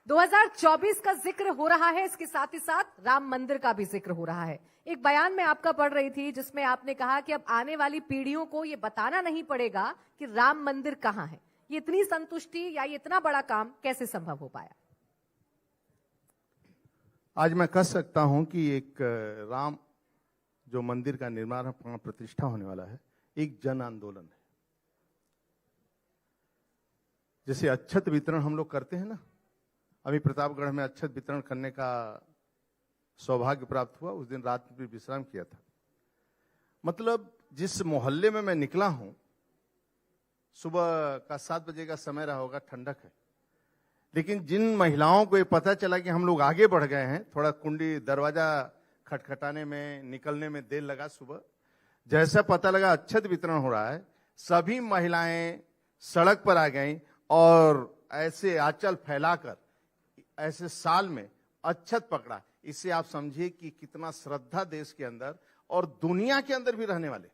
2024 का जिक्र हो रहा है, इसके साथ ही साथ राम मंदिर का भी जिक्र हो रहा है। एक बयान में आपका पढ़ रही थी जिसमें आपने कहा कि अब आने वाली पीढ़ियों को ये बताना नहीं पड़ेगा कि राम मंदिर कहां है। ये इतनी संतुष्टि या ये इतना बड़ा काम कैसे संभव हो पाया? आज मैं कह सकता हूं कि एक राम जो मंदिर का निर्माण प्राण प्रतिष्ठा होने वाला है, एक जन आंदोलन है। जैसे अक्षत वितरण हम लोग करते हैं ना, अभी प्रतापगढ़ में अक्षत वितरण करने का सौभाग्य प्राप्त हुआ। उस दिन रात में भी विश्राम किया था। मतलब जिस मोहल्ले में मैं निकला हूं, सुबह का 7 बजे का समय रहा होगा, ठंडक है, लेकिन जिन महिलाओं को ये पता चला कि हम लोग आगे बढ़ गए हैं, थोड़ा कुंडी दरवाजा खटखटाने में निकलने में देर लगा। सुबह जैसा पता लगा अक्षत वितरण हो रहा है, सभी महिलाएं सड़क पर आ गईं और ऐसे आंचल फैलाकर ऐसे साल में अक्षत पकड़ा। इससे आप समझिए कि कितना श्रद्धा देश के अंदर और दुनिया के अंदर भी रहने वाले,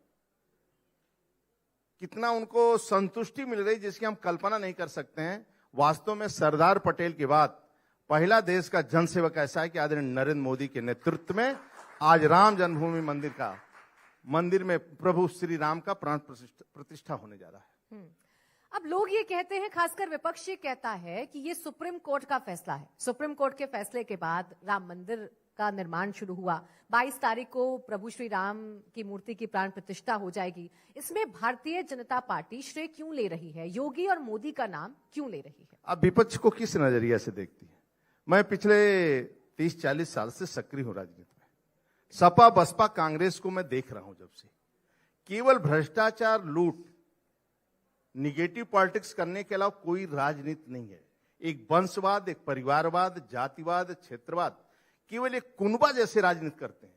कितना उनको संतुष्टि मिल रही जिसकी हम कल्पना नहीं कर सकते हैं। वास्तव में सरदार पटेल के बाद पहला देश का जनसेवक ऐसा है कि आदरणीय नरेंद्र मोदी के नेतृत्व में आज राम जन्मभूमि मंदिर में प्रभु श्री राम का प्राण प्रतिष्ठा होने जा रहा है। अब लोग ये कहते हैं, खासकर विपक्ष ये कहता है कि ये सुप्रीम कोर्ट का फैसला है। सुप्रीम कोर्ट के फैसले के बाद राम मंदिर का निर्माण शुरू हुआ। 22 तारीख को प्रभु श्री राम की मूर्ति की प्राण प्रतिष्ठा हो जाएगी। इसमें भारतीय जनता पार्टी श्रेय क्यों ले रही है? योगी और मोदी का नाम क्यों ले रही है? अब विपक्ष को किस नजरिया से देखती है? मैं पिछले 30-40 साल से सक्रिय हूं राजनीति में। सपा बसपा कांग्रेस को मैं देख रहा हूं जब से, केवल भ्रष्टाचार, लूट, निगेटिव पॉलिटिक्स करने के अलावा कोई राजनीति नहीं है। एक वंशवाद, एक परिवारवाद, जातिवाद, क्षेत्रवाद, केवल एक कुनबा जैसे राजनीति करते हैं।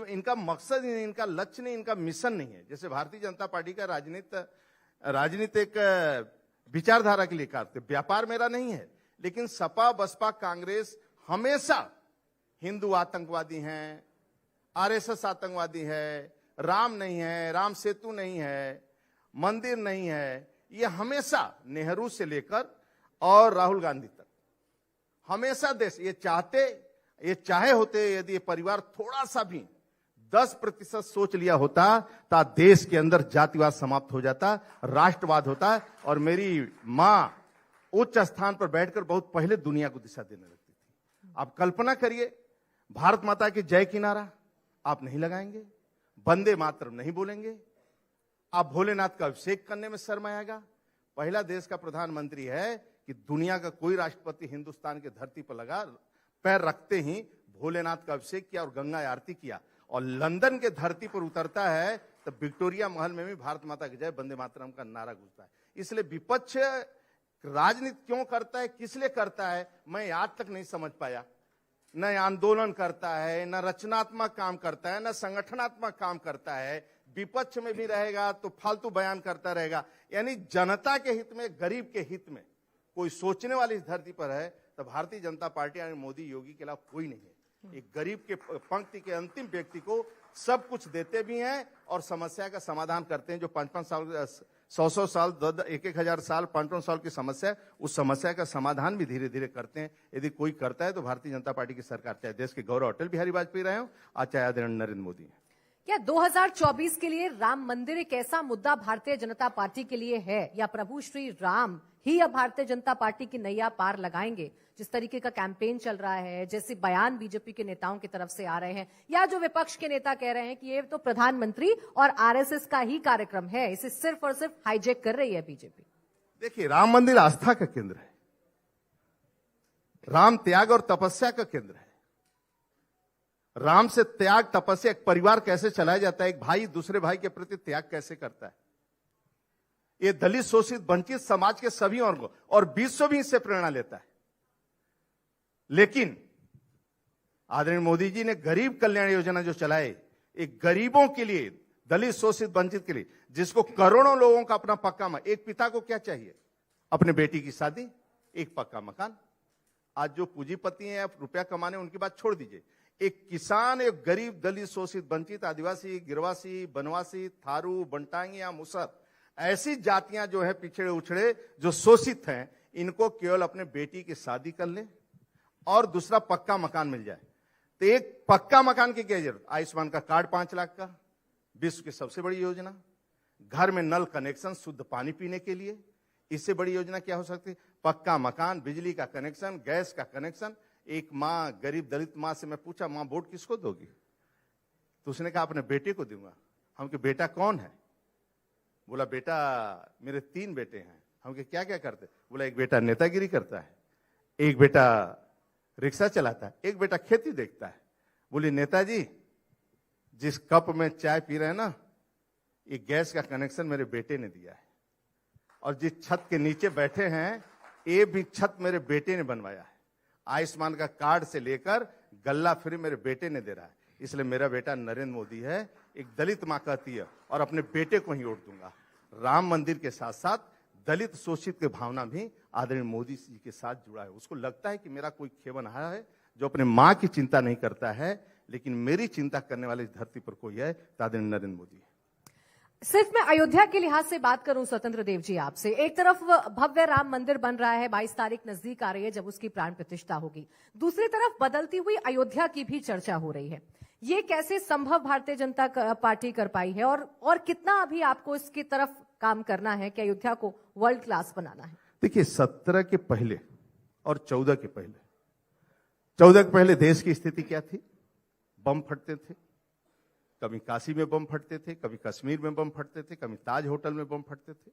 इनका मकसद नहीं, इनका लक्ष्य नहीं, इनका मिशन नहीं है। जैसे भारतीय जनता पार्टी का राजनीति एक विचारधारा के लिए करते, व्यापार मेरा नहीं है। लेकिन सपा बसपा कांग्रेस हमेशा हिंदू आतंकवादी हैं, आरएसएस आतंकवादी है, राम नहीं है, राम सेतु नहीं है, मंदिर नहीं है। ये हमेशा नेहरू से लेकर और राहुल गांधी तक हमेशा देश ये चाहे होते, यदि ये परिवार थोड़ा सा भी 10% सोच लिया होता तो देश के अंदर जातिवाद समाप्त हो जाता, राष्ट्रवाद होता। और मेरी मां उच्च स्थान पर बैठकर बहुत पहले दुनिया को दिशा देने लगती थी। आप कल्पना करिए, भारत माता की जय की नारा आप नहीं लगाएंगे, वंदे मातरम नहीं बोलेंगे, आप भोलेनाथ का अभिषेक करने में शर्म आएगा। पहला देश का प्रधानमंत्री है कि दुनिया का कोई राष्ट्रपति हिंदुस्तान की धरती पर लगा, पैर रखते ही भोलेनाथ का अभिषेक किया और गंगा आरती किया। और लंदन के धरती पर उतरता है तो विक्टोरिया महल में भी भारत माता की जय, वंदे मातरम का नारा गूंजता है। इसलिए विपक्ष राजनीति क्यों करता है, किस लिए करता है, मैं आज तक नहीं समझ पाया। न आंदोलन करता है, न रचनात्मक काम करता है, न संगठनात्मक काम करता है। विपक्ष में भी रहेगा तो फालतू बयान करता रहेगा। यानी जनता के हित में, गरीब के हित में कोई सोचने वाली इस धरती पर है तो भारतीय जनता पार्टी यानी मोदी योगी के अलावा कोई नहीं है। एक गरीब के पंक्ति के अंतिम व्यक्ति को सब कुछ देते भी हैं और समस्या का समाधान करते हैं। जो 5-5 साल, 100-100 साल, 1,000 साल, 5-5 साल की समस्या है, उस समस्या का समाधान भी धीरे धीरे करते हैं। यदि कोई करता है तो भारतीय जनता पार्टी की सरकार, चाहे देश के गौरव अटल बिहारी वाजपेयी रहे हो और चाहे आदरणीय नरेंद्र मोदी है। क्या 2024 के लिए राम मंदिर एक ऐसा मुद्दा भारतीय जनता पार्टी के लिए है, या प्रभु श्री राम ही अब भारतीय जनता पार्टी की नैया पार लगाएंगे? जिस तरीके का कैंपेन चल रहा है, जैसे बयान बीजेपी के नेताओं की तरफ से आ रहे हैं, या जो विपक्ष के नेता कह रहे हैं कि ये तो प्रधानमंत्री और आरएसएस का ही कार्यक्रम है, इसे सिर्फ और सिर्फ हाईजैक कर रही है बीजेपी। देखिए, राम मंदिर आस्था का केंद्र है, राम त्याग और तपस्या का केंद्र है। राम से त्याग, तपस्या, एक परिवार कैसे चलाया जाता है, एक भाई दूसरे भाई के प्रति त्याग कैसे करता है, ये दलित, शोषित, वंचित समाज के सभी वर्गों और विश्व भी इससे प्रेरणा लेता है। लेकिन आदरणीय मोदी जी ने गरीब कल्याण योजना जो चलाए, एक गरीबों के लिए, दलित, शोषित, वंचित के लिए, जिसको करोड़ों लोगों का अपना पक्का एक पिता को क्या चाहिए? अपने बेटी की शादी, एक पक्का मकान। आज जो पूंजीपति हैं, आप रुपया कमाने, उनकी बात छोड़ दीजिए। एक किसान, एक गरीब, दलित, शोषित, वंचित, आदिवासी, गिरवासी, बनवासी, थारू, बंटांगी या मुसर, ऐसी जातियां जो है पिछड़े उछड़े जो शोषित हैं, इनको केवल अपने बेटी की शादी कर ले और दूसरा पक्का मकान मिल जाए। तो एक पक्का मकान की क्या जरूरत? आयुष्मान का कार्ड 5 लाख का, विश्व की सबसे बड़ी योजना, घर में नल कनेक्शन, शुद्ध पानी पीने के लिए, इससे बड़ी योजना क्या हो सकती है? पक्का मकान, बिजली का कनेक्शन, गैस का कनेक्शन। एक माँ, गरीब दलित माँ से मैं पूछा, माँ वोट किसको दोगी? तो उसने कहा अपने बेटे को दूंगा। हम के बेटा कौन है? बोला बेटा मेरे 3 बेटे हैं। हम के क्या क्या करते? बोला एक बेटा नेतागिरी करता है, एक बेटा रिक्शा चलाता है, एक बेटा खेती देखता है। बोली नेताजी जिस कप में चाय पी रहे हैं ना, ये गैस का कनेक्शन मेरे बेटे ने दिया है, और जिस छत के नीचे बैठे हैं ये भी छत मेरे बेटे ने बनवाया है। आयुष्मान का कार्ड से लेकर गल्ला फ्री मेरे बेटे ने दे रहा है। इसलिए मेरा बेटा नरेंद्र मोदी है। एक दलित मां कहती है और अपने बेटे को ही वोट दूंगा। राम मंदिर के साथ साथ दलित शोषित की भावना भी आदरणीय मोदी जी के साथ जुड़ा है। उसको लगता है कि मेरा कोई खेवन आया है जो अपने मां की चिंता नहीं करता है, लेकिन मेरी चिंता करने वाले इस धरती पर कोई है तो आदरणीय नरेंद्र मोदी है। सिर्फ मैं अयोध्या के लिहाज से बात करूं स्वतंत्र देव जी आपसे, एक तरफ भव्य राम मंदिर बन रहा है, 22 तारीख नजदीक आ रही है जब उसकी प्राण प्रतिष्ठा होगी, दूसरी तरफ बदलती हुई अयोध्या की भी चर्चा हो रही है। ये कैसे संभव भारतीय जनता पार्टी कर पाई है, और कितना अभी आपको इसकी तरफ काम करना है कि अयोध्या को वर्ल्ड क्लास बनाना है? देखिए 17 के पहले और 14 के पहले, 14 के पहले देश की स्थिति क्या थी? बम फटते थे, कभी काशी में बम फटते थे, कभी कश्मीर में बम फटते थे, कभी ताज होटल में बम फटते थे।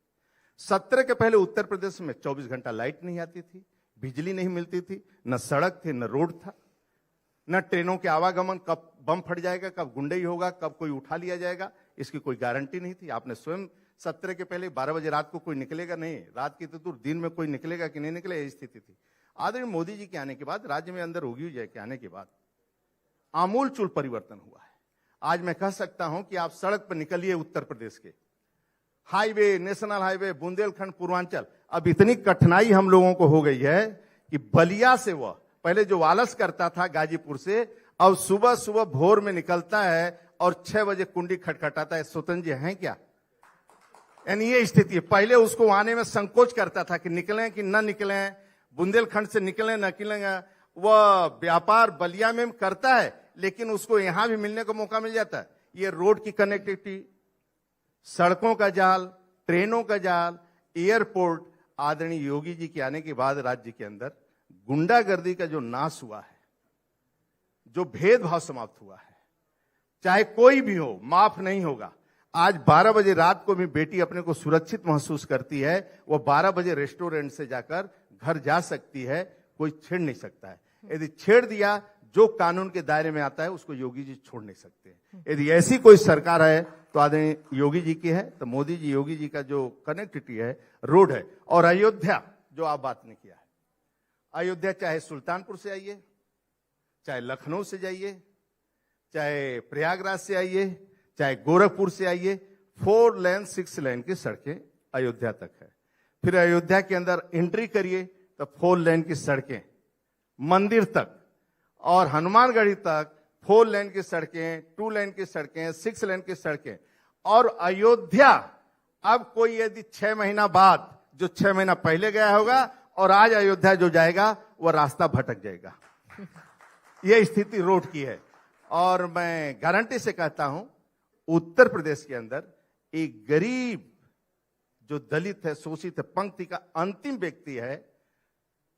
17 के पहले उत्तर प्रदेश में 24 घंटा लाइट नहीं आती थी, बिजली नहीं मिलती थी, न सड़क थे, न रोड था, न ट्रेनों के आवागमन, कब बम फट जाएगा, कब गुंडई होगा, कब कोई उठा लिया जाएगा, इसकी कोई गारंटी नहीं थी। आपने स्वयं 17 के पहले 12 बजे रात को कोई निकलेगा नहीं, रात की तो दूर दिन में कोई निकलेगा कि नहीं निकले, ये स्थिति थी। आदरणीय मोदी जी के आने के बाद, राज्य में अंदर होगी जय के आने के बाद आमूल चूल परिवर्तन हुआ है। आज मैं कह सकता हूं कि आप सड़क पर निकलिए उत्तर प्रदेश के highway, national highway, Bundelkhand, Purvanchal, अब इतनी कठिनाई हम लोगों को हो गई है कि बलिया से वह पहले जो वालस करता था गाजीपुर से, अब सुबह सुबह भोर में निकलता है और 6 बजे कुंडी खटखटाता है। स्वतंत्र जी हैं क्या? यानी ये स्थिति है। पहले उसको आने में संकोच करता था कि निकलें कि न निकलें, बुंदेलखंड से निकलें न निकलेंगे। वह व्यापार बलिया में करता है, लेकिन उसको यहां भी मिलने का मौका मिल जाता है। ये रोड की कनेक्टिविटी, सड़कों का जाल, ट्रेनों का जाल, एयरपोर्ट, आदरणीय योगी जी के आने के बाद राज्य के अंदर गुंडागर्दी का जो नाश हुआ है, जो भेदभाव समाप्त हुआ है, चाहे कोई भी हो, माफ नहीं होगा। आज 12 बजे रात को भी बेटी अपने को सुरक्षित महसूस करती है, वो 12 बजे रेस्टोरेंट से जाकर घर जा सकती है, कोई छेड़ नहीं सकता है। यदि छेड़ दिया, जो कानून के दायरे में आता है उसको योगी जी छोड़ नहीं सकते। यदि ऐसी कोई सरकार है तो आदरणीय योगी जी की है, तो मोदी जी योगी जी का जो कनेक्टिविटी है, रोड है। और अयोध्या जो आप बात ने किया है, अयोध्या चाहे सुल्तानपुर से आइए, चाहे लखनऊ से जाइए, चाहे प्रयागराज से आइए, चाहे गोरखपुर से आइए, 4 लेन 6 लेन की सड़कें अयोध्या तक है। फिर अयोध्या के अंदर एंट्री करिए तो 4 लेन की सड़कें मंदिर तक, और हनुमानगढ़ी तक 4 लेन की सड़कें, 2 लेन की सड़कें, 6 लेन की सड़कें। और अयोध्या अब कोई यदि 6 महीना बाद, जो 6 महीना पहले गया होगा और आज अयोध्या जो जाएगा, वह रास्ता भटक जाएगा। यह स्थिति रोड की है। और मैं गारंटी से कहता हूं, उत्तर प्रदेश के अंदर एक गरीब जो दलित है, शोषित है, पंक्ति का अंतिम व्यक्ति है,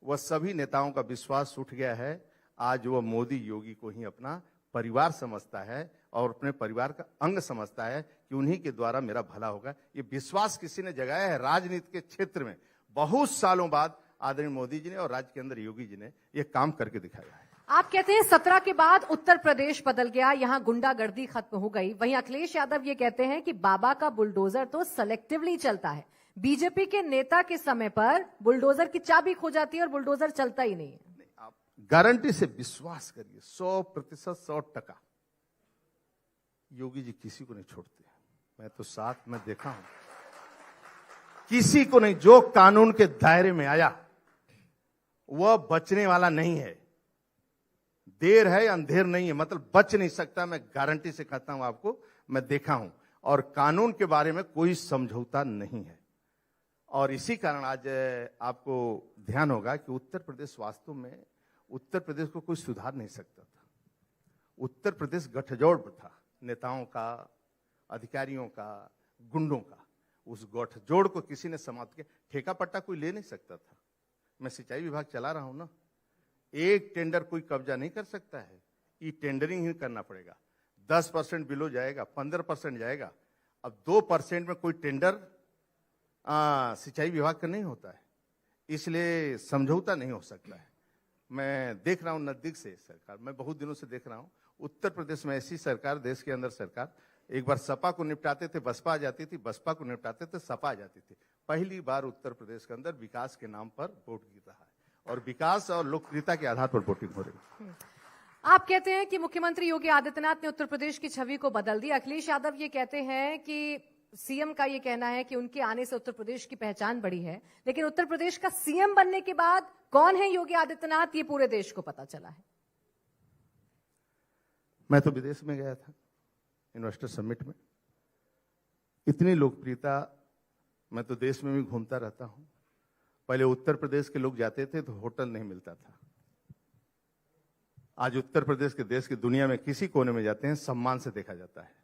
वह सभी नेताओं का विश्वास उठ गया है। आज वह मोदी योगी को ही अपना परिवार समझता है और अपने परिवार का अंग समझता है कि उन्हीं के द्वारा मेरा भला होगा। ये विश्वास किसी ने जगाया है राजनीति के क्षेत्र में। बहुत सालों बाद आदरणीय मोदी जी ने और राज्य के अंदर योगी जी ने यह काम करके दिखाया है। आप कहते हैं 17 के बाद उत्तर प्रदेश बदल गया, यहां गुंडागर्दी खत्म हो गई। वहीं अखिलेश यादव ये कहते हैं कि बाबा का बुलडोजर तो सेलेक्टिवली चलता है। बीजेपी के नेता के समय पर बुलडोजर की चाबी खो जाती है और बुलडोजर चलता ही नहीं है। आप गारंटी से विश्वास करिए, 100%, 100% योगी जी किसी को नहीं छोड़ते। मैं तो साथ में देखा हूं, किसी को नहीं। जो कानून के दायरे में आया वह बचने वाला नहीं है। देर है अंधेर नहीं है, मतलब बच नहीं सकता। मैं गारंटी से कहता हूं आपको, मैं देखा हूं। और कानून के बारे में कोई समझौता नहीं है। और इसी कारण आज आपको ध्यान होगा कि उत्तर प्रदेश वास्तव में उत्तर प्रदेश को कोई सुधार नहीं सकता था। उत्तर प्रदेश गठजोड़ था नेताओं का, अधिकारियों का, गुंडों का। उस गठजोड़ को किसी ने समाप्त किया। ठेका पट्टा कोई ले नहीं सकता था। मैं सिंचाई विभाग चला रहा हूं ना, एक टेंडर कोई कब्जा नहीं कर सकता है। ये टेंडरिंग ही करना पड़ेगा। 10% बिलो जाएगा, 15% जाएगा। अब 2% में कोई टेंडर सिंचाई विभाग का नहीं होता है, इसलिए समझौता नहीं हो सकता है। मैं देख रहा हूं नजदीक से सरकार, मैं बहुत दिनों से देख रहा हूं उत्तर प्रदेश में ऐसी सरकार, देश के अंदर सरकार, एक बार सपा को निपटाते थे बसपा आ जाती थी, बसपा को निपटाते थे सपा आ जाती थी। पहली बार उत्तर प्रदेश के अंदर विकास के नाम पर वोट गिर रहा है और विकास और लोकप्रियता के आधार पर वोटिंग हो रही है। आप कहते हैं कि मुख्यमंत्री योगी आदित्यनाथ ने उत्तर प्रदेश की छवि को बदल दी। अखिलेश यादव ये कहते हैं कि सीएम का ये कहना है कि उनके आने से उत्तर प्रदेश की पहचान बढ़ी है, लेकिन उत्तर प्रदेश का सीएम बनने के बाद कौन है योगी आदित्यनाथ, ये पूरे देश को पता चला है। मैं तो विदेश में गया था इन्वेस्टर समिट में। इतनी लोकप्रियता, मैं तो देश में भी घूमता रहता हूं। पहले उत्तर प्रदेश के लोग जाते थे तो होटल नहीं मिलता था। आज उत्तर प्रदेश के देश की दुनिया में किसी कोने में जाते हैं सम्मान से देखा जाता है,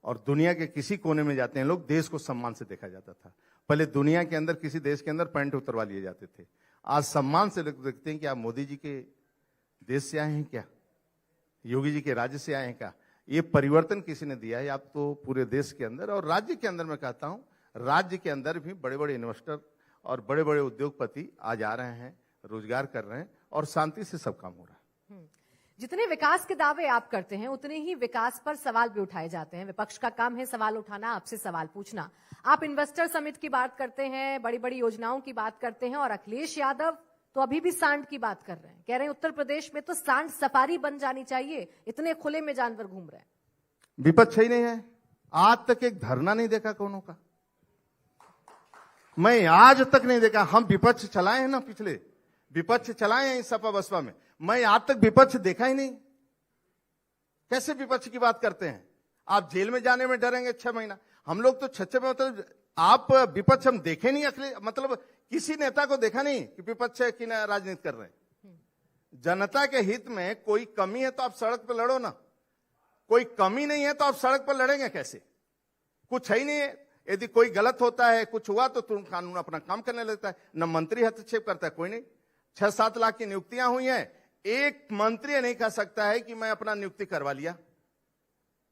और दुनिया के किसी कोने में जाते हैं लोग, देश को सम्मान से देखा जाता था। पहले दुनिया के अंदर किसी देश के अंदर पैंट उतरवा लिए जाते थे, आज सम्मान से लोग देखते हैं कि आप मोदी जी के देश से आए हैं क्या, योगी जी के राज्य से आए हैं क्या। ये परिवर्तन किसी ने दिया है आप तो पूरे देश के अंदर और राज्य के अंदर। मैं कहता हूं राज्य के अंदर भी बड़े बड़े इन्वेस्टर और बड़े बड़े उद्योगपति आज आ रहे हैं, रोजगार कर रहे हैं और शांति से सब काम हो रहा है। जितने विकास के दावे आप करते हैं उतने ही विकास पर सवाल भी उठाए जाते हैं। विपक्ष का काम है सवाल उठाना, आपसे सवाल पूछना। आप इन्वेस्टर समिट की बात करते हैं, बड़ी बड़ी योजनाओं की बात करते हैं, और अखिलेश यादव तो अभी भी सांड की बात कर रहे हैं। कह रहे हैं उत्तर प्रदेश में तो सांड सफारी बन जानी चाहिए, इतने खुले में जानवर घूम रहे हैं। विपक्ष ही नहीं है, आज तक एक धरना नहीं देखा कोनों का। मैं आज तक नहीं देखा। हम विपक्ष चलाए हैं ना, पिछले विपक्ष चलाए हैं इस सपा बसपा में, मैं आज तक विपक्ष देखा ही नहीं। कैसे विपक्ष की बात करते हैं आप? जेल में जाने में डरेंगे 6 महीना। हम लोग तो 6 में, मतलब आप विपक्ष हम देखे नहीं। अखिलेश मतलब किसी नेता को देखा नहीं कि विपक्ष की राजनीति कर रहे हैं। जनता के हित में कोई कमी है तो आप सड़क पर लड़ो ना, कोई कमी नहीं है तो आप सड़क पर लड़ेंगे कैसे? कुछ है ही नहीं है। यदि कोई गलत होता है, कुछ हुआ तो तुरंत कानून अपना काम करने लगता है। न मंत्री हस्तक्षेप करता है, कोई नहीं। 6-7 लाख की नियुक्तियां हुई हैं, एक मंत्री नहीं कह सकता है कि मैं अपना नियुक्ति करवा लिया।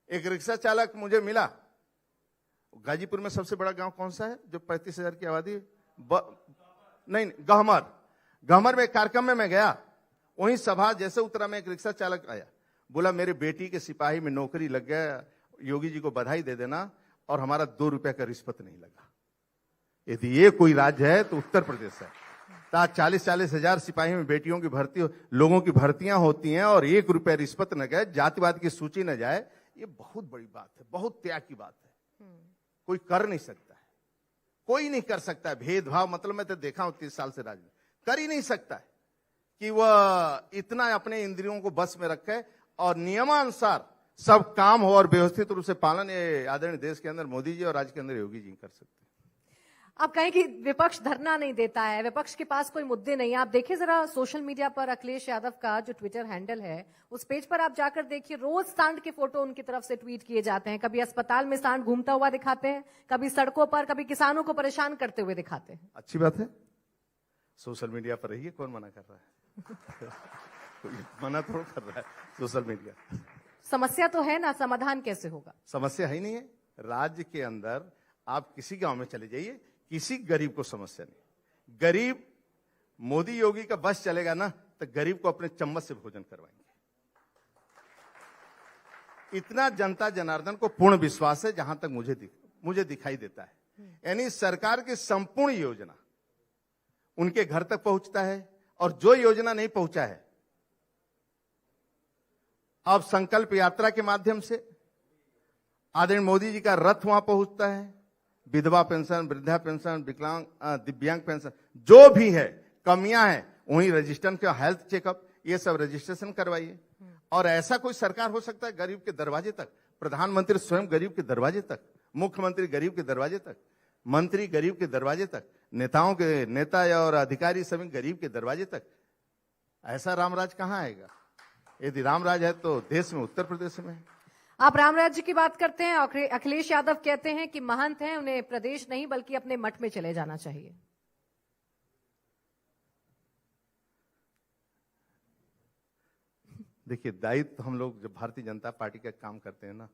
एक रिक्शा चालक मुझे मिला। गाजीपुर में सबसे बड़ा गांव कौन सा है जो 35,000 की आबादी? नहीं, गहमर में एक कार्यक्रम में मैं गया, वहीं सभा जैसे उतरा में एक रिक्शा चालक आया, बोला मेरी बेटी के सिपाही में नौकरी लग गया, योगी जी को बधाई दे देना, और हमारा 2 रुपए का रिश्वत नहीं लगा। यदि ये कोई राज्य है तो उत्तर प्रदेश है। 40-40 हजार सिपाही में बेटियों की भर्ती, लोगों की भर्तियां होती हैं और 1 रुपया रिश्वत न गए, जातिवाद की सूची न जाए, ये बहुत बड़ी बात है, बहुत त्याग की बात है। कोई कर नहीं सकता है, कोई नहीं कर सकता है भेदभाव। मतलब मैं तो देखा हूं 30 साल से राजनीति, कर ही नहीं सकता है कि वह इतना अपने इंद्रियों को बस में रखे और नियमानुसार सब काम हो और व्यवस्थित रूप से पालन। ये आदरणीय देश के अंदर मोदी जी और राज्य के अंदर योगी जी कर सकते हैं। आप कहें कि विपक्ष धरना नहीं देता है, विपक्ष के पास कोई मुद्दे नहीं है। आप देखिए जरा सोशल मीडिया पर अखिलेश यादव का जो ट्विटर हैंडल है, उस पेज पर आप जाकर देखिए, रोज सांड के फोटो उनकी तरफ से ट्वीट किए जाते हैं। कभी अस्पताल में सांड घूमता हुआ दिखाते हैं, कभी सड़कों पर, कभी किसानों को परेशान करते हुए दिखाते हैं। अच्छी बात है, सोशल मीडिया पर रहिए, कौन मना कर रहा है? कोई मना थोड़ा कर रहा है सोशल मीडिया। समस्या तो है ना, समाधान कैसे होगा? समस्या है ही नहीं है। राज्य के अंदर आप किसी गांव में चले जाइए, किसी गरीब को समस्या नहीं। गरीब मोदी योगी का बस चलेगा ना तो गरीब को अपने चम्मच से भोजन करवाएंगे। इतना जनता जनार्दन को पूर्ण विश्वास है, जहां तक मुझे दिखाई देता है। यानी सरकार की संपूर्ण योजना उनके घर तक पहुंचता है, और जो योजना नहीं पहुंचा है, अब संकल्प यात्रा के माध्यम से आदरणीय मोदी जी का रथ वहां पहुंचता है। विधवा पेंशन, वृद्धा पेंशन, विकलांग, दिव्यांग पेंशन, जो भी है कमियां हैं, वहीं रजिस्ट्रेशन के हेल्थ चेकअप, ये सब रजिस्ट्रेशन करवाइए। और ऐसा कोई सरकार हो सकता है गरीब के दरवाजे तक, प्रधानमंत्री स्वयं गरीब के दरवाजे तक मुख्यमंत्री गरीब के दरवाजे तक, मंत्री गरीब के दरवाजे तक, नेताओं के नेता और अधिकारी सभी गरीब के दरवाजे तक। ऐसा रामराज कहां आएगा? यदि रामराज है तो देश में, उत्तर प्रदेश में है। आप राम राज्य की बात करते हैं, अखिलेश यादव कहते हैं कि महंत हैं, उन्हें प्रदेश नहीं बल्कि अपने मठ में चले जाना चाहिए। देखिए, दायित्व हम लोग जब भारतीय जनता पार्टी का काम करते हैं ना,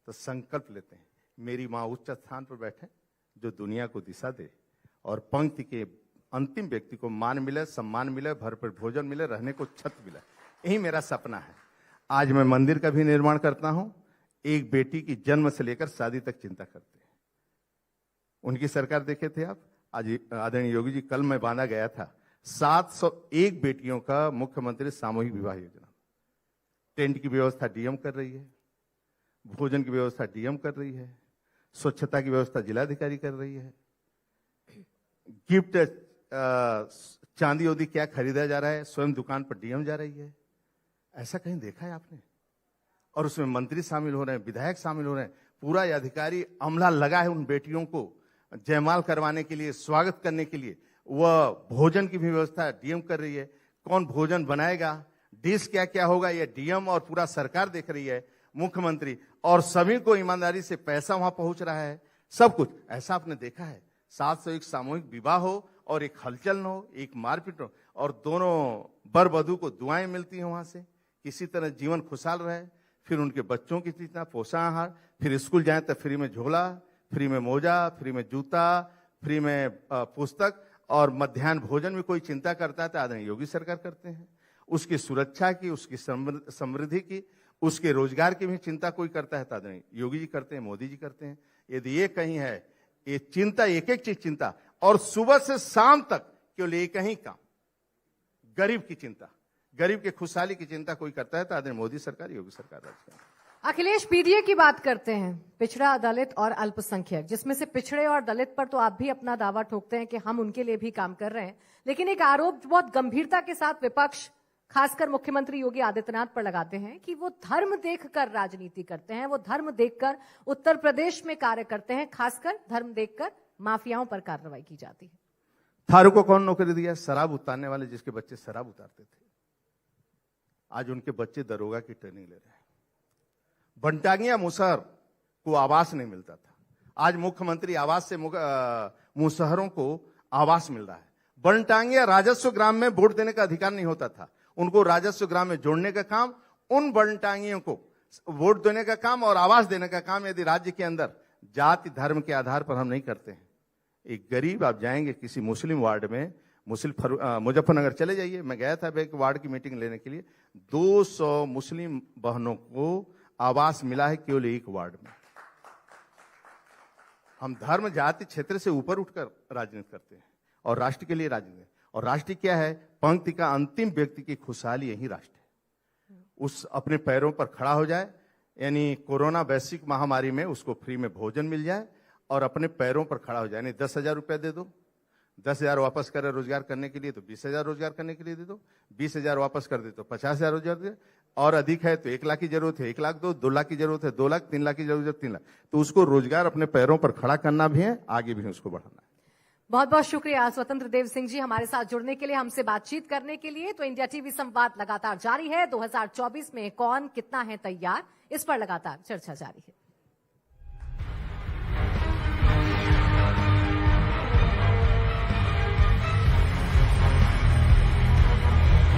तो संकल्प लेते हैं, मेरी मां उच्च स्थान पर बैठे जो दुनिया को दिशा दे, और पंक्ति के अंतिम व्यक्ति को मान मिले, सम्मान मिले, भरपेट भोजन मिले, रहने को छत मिले। यही मेरा सपना है। आज मैं मंदिर का भी निर्माण करता हूं। एक बेटी की जन्म से लेकर शादी तक चिंता करते हैं। उनकी सरकार देखे थे आप, आज आदरणीय योगी जी, कल मैं बांधा गया था 701 बेटियों का मुख्यमंत्री सामूहिक विवाह योजना। टेंट की व्यवस्था डीएम कर रही है, भोजन की व्यवस्था डीएम कर रही है, स्वच्छता की व्यवस्था जिलाधिकारी कर रही है, गिफ्ट चांदी ओदी क्या खरीदा जा रहा है, स्वयं दुकान पर डीएम जा रही है। ऐसा कहीं देखा है आपने? और उसमें मंत्री शामिल हो रहे हैं, विधायक शामिल हो रहे हैं, पूरा अधिकारी अमला लगा है उन बेटियों को जयमाल करवाने के लिए, स्वागत करने के लिए। वह भोजन की भी व्यवस्था डीएम कर रही है। कौन भोजन बनाएगा, डिश क्या क्या होगा, यह डीएम और पूरा सरकार देख रही है, मुख्यमंत्री, और सभी को ईमानदारी से पैसा वहां पहुंच रहा है, सब कुछ। ऐसा आपने देखा है? 701 सामूहिक विवाह हो और एक हलचल न हो, एक मारपीट हो, और दोनों वर वधू को दुआएं मिलती हैं वहां से, किसी तरह जीवन खुशहाल रहे। फिर उनके बच्चों की इतना पोषण आहार, फिर स्कूल जाए तो फ्री में झोला, फ्री में मोजा, फ्री में जूता, फ्री में पुस्तक, और मध्याह्न भोजन में कोई चिंता करता है तो आदरणीय योगी सरकार करते हैं। उसकी सुरक्षा की, उसकी समृद्धि की, उसके रोजगार की भी चिंता कोई करता है तो आदरणीय योगी जी करते हैं, मोदी जी करते हैं। यदि ये कहीं है, ये चिंता, एक एक चीज चिंता, और सुबह से शाम तक केवल एक ही काम, गरीब की चिंता, गरीब के खुशहाली की चिंता कोई करता है तो आदरणीय मोदी सरकार, योगी सरकार राज। अखिलेश पीडीए की बात करते हैं, पिछड़ा, दलित और अल्पसंख्यक, जिसमें से पिछड़े और दलित पर तो आप भी अपना दावा ठोकते हैं कि हम उनके लिए भी काम कर रहे हैं, लेकिन एक आरोप बहुत गंभीरता के साथ विपक्ष, खासकर मुख्यमंत्री योगी आदित्यनाथ पर लगाते हैं कि वो धर्म देखकर राजनीति करते हैं, वो धर्म देखकर उत्तर प्रदेश में कार्य करते हैं, खासकर धर्म देखकर माफियाओं पर कार्रवाई की जाती है। थारू को कौन नौकरी दिया? शराब उतारने वाले, जिसके बच्चे शराब उतारते थे, आज उनके बच्चे दरोगा की ट्रेनिंग ले रहे हैं। बंटागिया मुसहर को आवास नहीं मिलता था, आज मुख्यमंत्री आवास से मुसहरों को आवास मिल रहा है। बनटांगिया राजस्व ग्राम में वोट देने का अधिकार नहीं होता था, उनको राजस्व ग्राम में जोड़ने का काम, उन बनटांगियों को वोट देने का काम और आवास देने का काम यदि राज्य के अंदर जाति धर्म के आधार पर हम नहीं करते हैं। एक गरीब, आप जाएंगे किसी मुस्लिम वार्ड में, मुजफ्फरनगर चले जाइए, मैं गया था एक वार्ड की मीटिंग लेने के लिए, 200 मुस्लिम बहनों को आवास मिला है केवल एक वार्ड में। हम धर्म जाति क्षेत्र से ऊपर उठकर राजनीति करते हैं और राष्ट्र के लिए राजनीति। और राष्ट्र क्या है? पंक्ति का अंतिम व्यक्ति की खुशहाली, यही राष्ट्र है। उस अपने पैरों पर खड़ा हो जाए, यानी कोरोना वैश्विक महामारी में उसको फ्री में भोजन मिल जाए और अपने पैरों पर खड़ा हो जाए। यानी 10,000 रुपया दे दो, 10,000 वापस करे रोजगार करने के लिए तो 20,000 रोजगार करने के लिए दे दो, 20,000 वापस कर दे तो 50,000 रोजगार दे, और अधिक है तो 1 लाख की जरूरत है 1 लाख दो, 2 लाख की जरूरत है 2 लाख, 3 लाख की जरूरत है 3 लाख। तो उसको रोजगार अपने पैरों पर खड़ा करना भी है, आगे भी उसको बढ़ाना है। बहुत बहुत शुक्रिया स्वतंत्र देव सिंह जी हमारे साथ जुड़ने के लिए, हमसे बातचीत करने के लिए। तो इंडिया टीवी संवाद लगातार जारी है। 2024 में कौन कितना है तैयार, इस पर लगातार चर्चा जारी है।